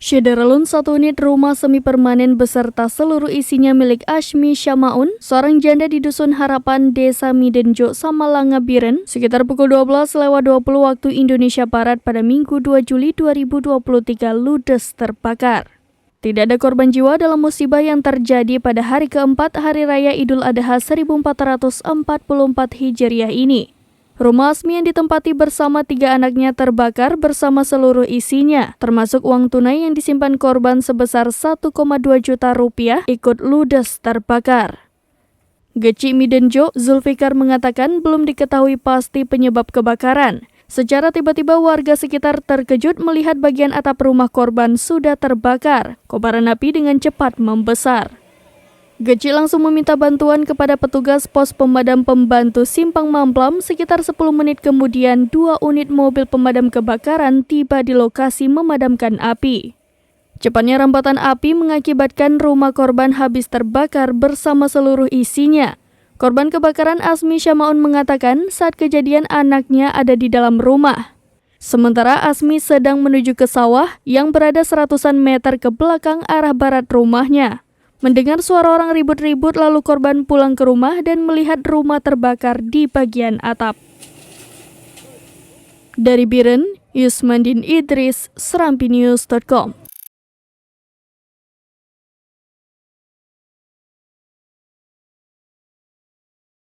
Syederalun, satu unit rumah semi permanen beserta seluruh isinya milik Asmi Syamaun, seorang janda di Dusun Harapan, Desa Midenjo, Samalanga, Biren, sekitar pukul 12:20 waktu Indonesia Barat pada Minggu 2 Juli 2023 ludes terbakar. Tidak ada korban jiwa dalam musibah yang terjadi pada hari keempat Hari Raya Idul Adha 1444 Hijriah ini. Rumah Asmi yang ditempati bersama 3 anaknya terbakar bersama seluruh isinya, termasuk uang tunai yang disimpan korban sebesar 1,2 juta rupiah ikut ludes terbakar. Geci Midenjo, Zulfikar mengatakan belum diketahui pasti penyebab kebakaran. Secara tiba-tiba warga sekitar terkejut melihat bagian atap rumah korban sudah terbakar. Kobaran api dengan cepat membesar. Geci langsung meminta bantuan kepada petugas pos pemadam pembantu Simpang Mamplam. Sekitar 10 menit kemudian, 2 unit mobil pemadam kebakaran tiba di lokasi memadamkan api. Cepatnya rampatan api mengakibatkan rumah korban habis terbakar bersama seluruh isinya. Korban kebakaran Asmi Syamaun mengatakan saat kejadian anaknya ada di dalam rumah. Sementara Asmi sedang menuju ke sawah yang berada seratusan meter ke belakang arah barat rumahnya. Mendengar suara orang ribut-ribut, lalu korban pulang ke rumah dan melihat rumah terbakar di bagian atap. Dari Biren, Yusmandin Idris, serampinews.com.